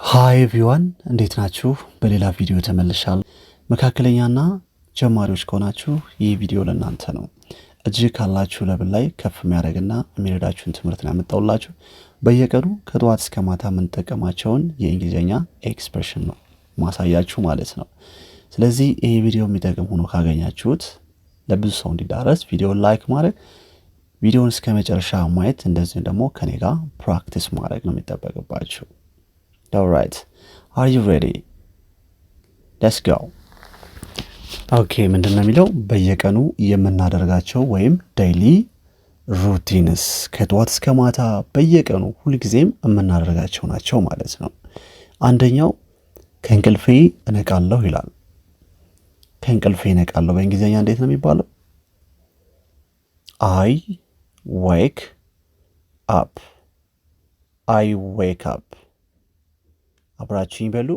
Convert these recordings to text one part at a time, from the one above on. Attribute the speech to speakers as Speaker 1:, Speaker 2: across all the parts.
Speaker 1: ሃይ ኤቭሪዋን እንዴት ናችሁ? በሌላ ቪዲዮ ተመልሻለሁ። መካከለኛና ጀማሪዎች ከሆናችሁ ይህ ቪዲዮ ለእናንተ ነው። እጅግ ካላችሁ ለብል ላይ ከፍ የሚያደርግና የሚረዳችሁን ትምህርት ነው ያመጣሁላችሁ። በየቀኑ ከጠዋት እስከ ማታ የምንጠቀማቸውን የእንግሊዝኛ ኤክስፕሬሽን ነው ማሳያችሁ ማለት ነው። ስለዚህ ይህ ቪዲዮ የሚጠቅም ሆኖ ካገኛችሁት ለብዙ ሰው እንዲዳረስ ቪዲዮን ላይክ ማድረግ፣ ቪዲዮን እስከ መጨረሻ ማየት፣ እንደዚሁም ደግሞ ከኔ ጋር ፕራክቲስ ማድረግ ነው የሚጠበቅባችሁ። Alright, are you ready? Let's go. Okay, ምንድን ነው የሚለው በየቀኑ የምናደርጋቸው ወይም ዴይሊ ሩቲንስ ከጠዋት እስከ ማታ በየቀኑ ሁልጊዜም የምናደርጋቸው ናቸው ማለት ነው። አንደኛው ከእንቅልፌ እነቃለሁ ይላል። ከእንቅልፌ እነቃለሁ በእንግሊዝኛ እንዴት ነው የሚባለው? I wake up. I wake up. አብራችሁኝ በሉ።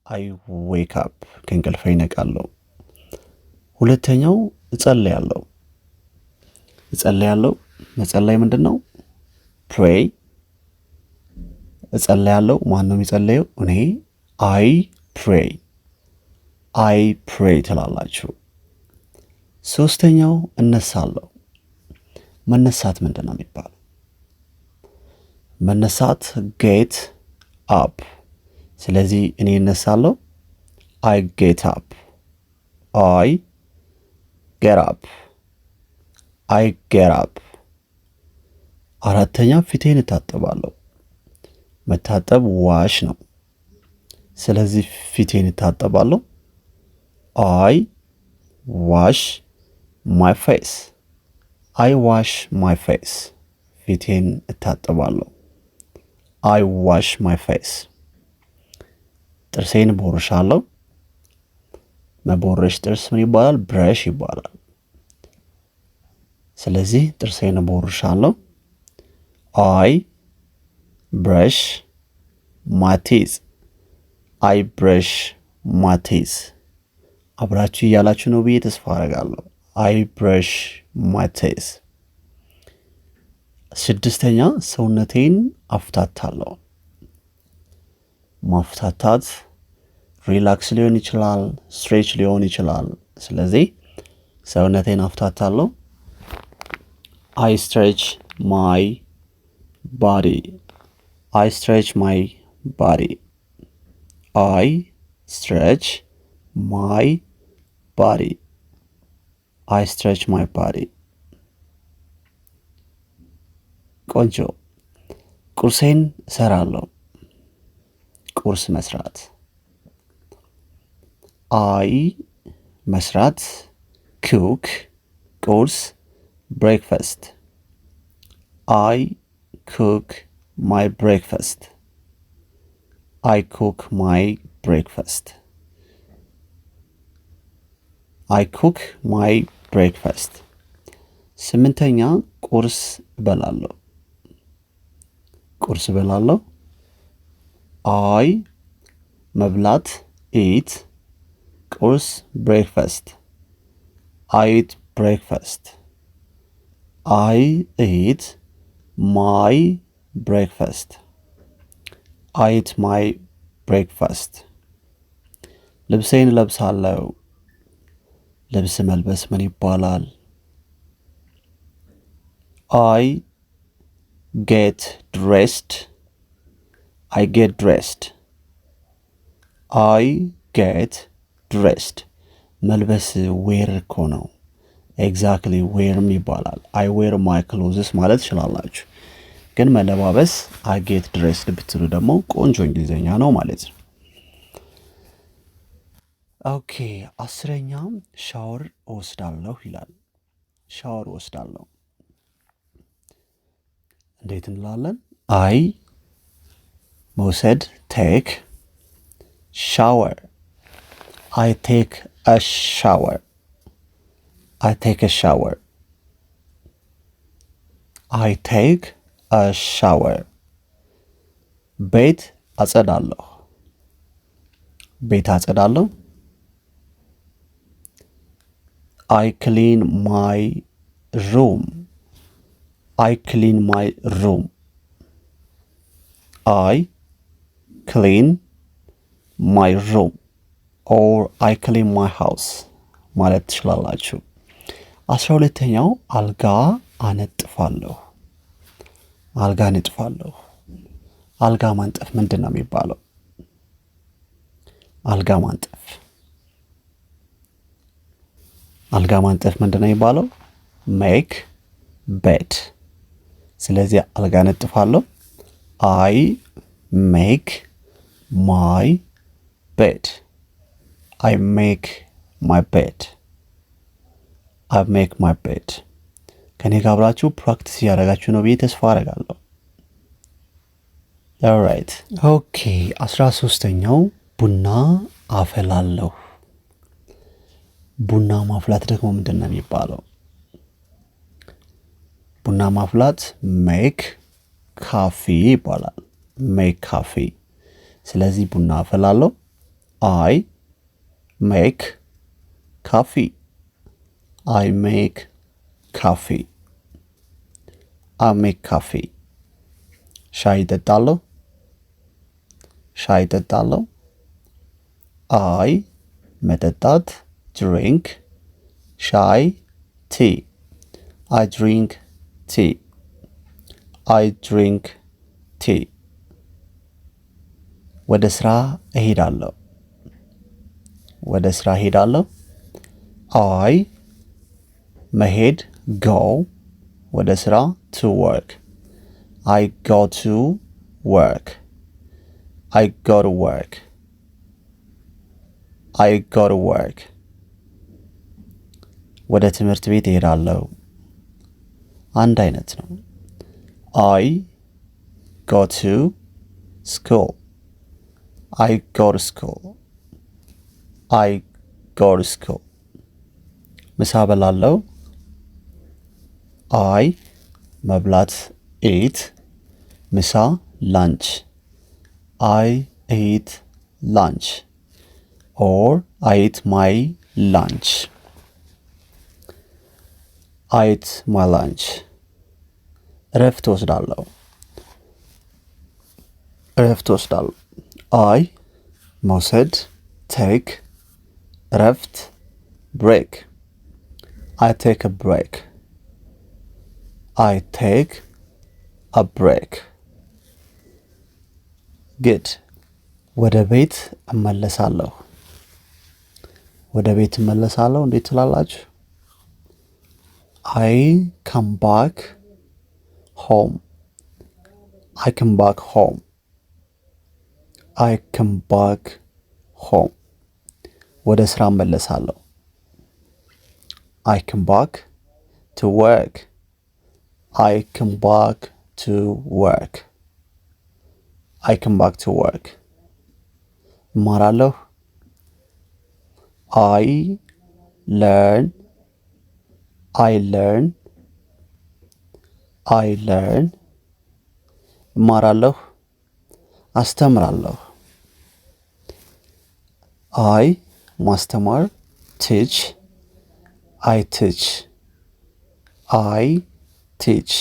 Speaker 1: አይ ዌክ አፕ ከእንቅልፌ እነቃለሁ። ሁለተኛው እጸልያለሁ። መጸለይ ምንድን ነው? ፕሬይ። እጸልያለሁ። ማን ነው የሚጸለየው? እኔ። አይ ፕሬይ ትላላችሁ። ሶስተኛው እነሳለሁ። መነሳት ምንድን ነው የሚባለው? መነሳት ጌት አፕ። ስለዚህ እኔ እነሳለሁ። አይ ጌት አፕ። አይ ጌት አፕ። አራተኛ ፊቴን እታጠባለሁ። መታጠብ ዋሽ ነው። ስለዚህ ፊቴን እታጠባለሁ። አይ ዋሽ ማይ ፌስ። ፊቴን እታጠባለሁ። አይ ዋሽ ማይ ፌስ። ጥርሴን ቦርሻለሁ። መቦረሽ ጥርስ ምን ይባላል? ብረሽ ይባላል። ስለዚህ ጥርሴን ቦርሻለሁ። አይ ብረሽ ማይ ቲዝ። አብራችሁ እያላችሁ ነው ብዬ ተስፋ አደርጋለሁ። አይ ብረሽ ማይ ቲዝ። ስድስተኛ ሰውነቴን አፍታታለሁ። ማፍታታት ሪላክስ ሊሆን ይችላል፣ ስትሬች ሊሆን ይችላል። ስለዚህ ሰውነቴን አፍታታለሁ። አይ ስትሬች ማይ ባዲ። አይ ስትሬች ማይ ባዲ። ቆንጆ። ቁርሴን እሰራለሁ። ቁርስ መስራት። አይ መስራት ኩክ ቁርስ ብሬክፋስት። አይ ኩክ ማይ ብሬክፋስት። ስምንተኛ ቁርስ እበላለሁ። አይ መብላት ኢት ቁርስ ብሬክፋስት። አይ ኢት ብሬክፋስት። አይ ኢት ማይ ብሬክፋስት። ልብሴን እለብሳለሁ። ልብስ መልበስ ምን ይባላል? አይ ጌት ድሬስድ። አይ ጌት ድሬስድ። መልበስ ዌር እኮ ነው። ኤግዛክትሊ ዌርም ይባላል። አይ ዌር ማይ ክሎዝስ ማለት ትችላላችሁ። ግን መለባበስ አይ ጌት ድሬስድ ብትሉ ደግሞ ቆንጆ እንግሊዝኛ ነው ማለት ነው። ኦኬ 10ኛ ሻወር እወስዳለሁ ይላል። ሻወር እወስዳለሁ እንዴት እንላለን? አይ መውሰድ ቴክ ሻወር። I take a shower. I take a shower. ቤት አጸዳለሁ። I clean my room. I clean my room or I clean my house ማለት ትችላላችሁ። 12ኛው አልጋ አነጥፋለሁ። አልጋ አነጥፋለሁ። አልጋ ማንጠፍ ምንድን ነው የሚባለው? አልጋ ማንጠፍ ምንድን ነው የሚባለው? make bed። ስለዚህ አልጋ አነጥፋለሁ። I make my bed. I make my bed. I make my bed። ከኔ ጋር አብራችሁ ፕራክቲስ እያደረጋችሁ ነው ብዬ ተስፋ አደርጋለሁ። alright okay 13ኛው ቡና አፈላለሁ። ቡና ማፍላት ደግሞ ምንድን ነው የሚባለው? ቡና ማፍላት make coffee ይባላል። make coffee። ስለዚህ ቡና አፈላለሁ። I make coffee. I make coffee. I make coffee። ሻይ እጠጣለሁ። ሻይ እጠጣለሁ። I መጠጣት drink ሻይ tea. I drink tea. I drink tea። ወደ ስራ እሄዳለሁ። ወደ ስራ እሄዳለሁ። I መሄድ go ወደ ስራ to work. I go to work. I go to work. I go to work። ወደ ትምህርት ቤት እሄዳለሁ። አንድ አይነት ነው። I go to school. I go to school. I go to school። ምሳ በላለሁ። I መብላት eat ምሳ lunch. I eat lunch or I eat my lunch. I eat my lunch። እረፍት ወስዳለሁ። እረፍት ወስዳለሁ። I መውሰድ take እረፍት break. I take a break. I take a break። good ወደ ቤት እመለሳለሁ። ወደ ቤት እመለሳለሁ እንዴት ትላላችሁ? I come back home. I come back home. I come back home። ወደ ስራ እመለሳለሁ። I come back to work. I come back to work. I come back to work። እማራለሁ። I learn. I learn. I learn። እማራለሁ። አስተምራለሁ። I ማስተማር teach. I teach. I teach.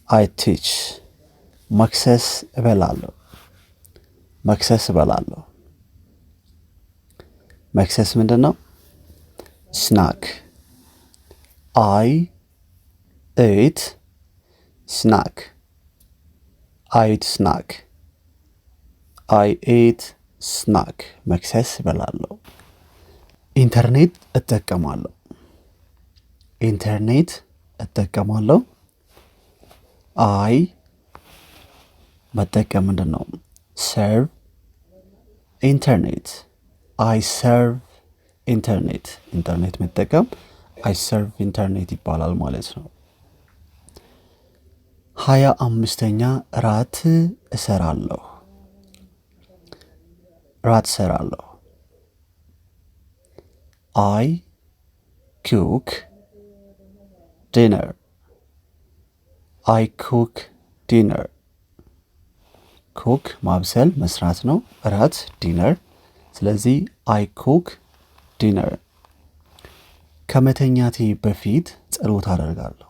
Speaker 1: I teach። መክሰስ እበላለሁ። መክሰስ እበላለሁ። መክሰስ ምንድን ነው? snack. I eat snack. I eat snack. I eat snack። መክሰስ እበላለሁ። ኢንተርኔት እጠቀማለሁ። ኢንተርኔት እጠቀማለሁ። I መጠቀም ምንድን ነው? serve internet. I serve internet። ኢንተርኔት መጠቀም I serve internet ይባላል ማለት ነው። 25ኛ ራት እሰራለሁ። ራት እሰራለሁ። I cook dinner. I cook dinner። cook ማብሰል መስራት ነው። ራት dinner። ስለዚህ I cook dinner። ከመተኛቴ በፊት ጸሎት አደርጋለሁ።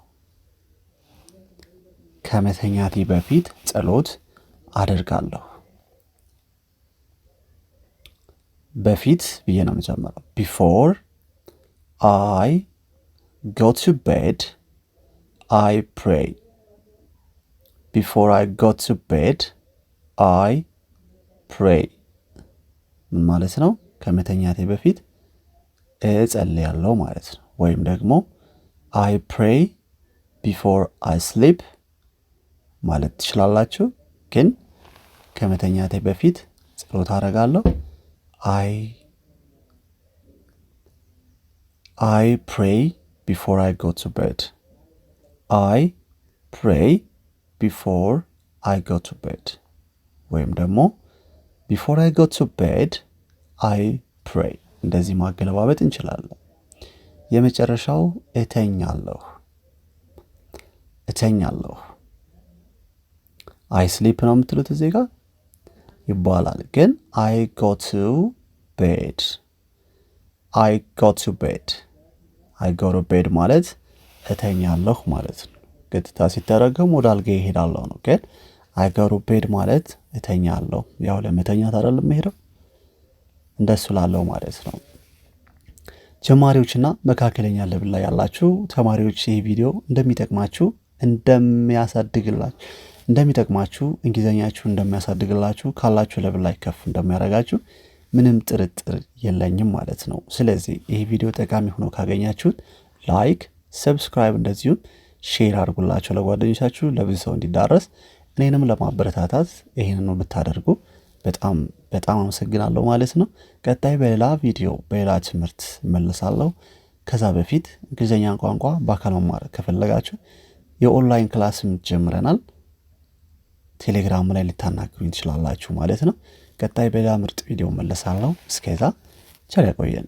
Speaker 1: ከመተኛቴ በፊት ጸሎት አደርጋለሁ። በፊት ብዬ ነው የምጀምረው። before I go to bed I pray. before I go to bed I pray. ምን ማለት ነው? ከመተኛቴ በፊት እጸልያለሁ ማለት ነው። ወይም ደግሞ I pray before I sleep ማለት ትችላላችሁ። ግን ከመተኛቴ በፊት ጸሎት አደርጋለሁ። I pray before I go to bed. I pray before I go to bed. ወይም ደግሞ before I go to bed I pray. እንደዚህ ማገለባበጥ እንችላለን። የመጨረሻው እተኛለሁ I sleep ነው የምትሉት እዚህ ጋር ይባላል። ግን I go to bed to bed ማለት እተኛለሁ ማለት ነው። ገጥታ ሲተረጎም ወደ አልጋ እሄዳለሁ ነው። ግን I go to bed ማለት እተኛለሁ፣ ያው ለመተኛት አይደለም የምሄደው፣ እንደሱ ላለው ማለት ነው። ጀማሪዎችና መካከለኛ ሌቭል ላይ ያላችሁ ተማሪዎች ይሄ ቪዲዮ እንደሚጠቅማችሁ እንግሊዘኛችሁ እንደሚያሳድግላችሁ ካላችሁ ሌቭል ላይ ከፍ እንደሚያደርጋችሁ ምንም ጥርጥር የለኝም ማለት ነው። ስለዚህ ይሄ ቪዲዮ ጠቃሚ ሆኖ ካገኛችሁት ላይክ፣ ሰብስክራይብ እንደዚሁም ሼር አድርጉላችሁ ለጓደኞቻችሁ፣ ለብዙ ሰው እንዲዳረስ። እኔንም ለማበረታታት ይሄንን ነው ብታደርጉ በጣም አመሰግናለሁ ማለት ነው። ቀጣይ በሌላ ቪዲዮ በሌላ ትምህርት እመለሳለሁ። ከዛ በፊት እንግሊዘኛ ቋንቋ በአካል መማር ከፈለጋችሁ የኦንላይን ክላስም ጀምረናል። ቴሌግራም ላይ ልታናግሩኝ ትችላላችሁ ማለት ነው። ቀጣይ በሌላ ምርጥ ቪዲዮ እመለሳለሁ። እስከዛ ቸር ያቆየን።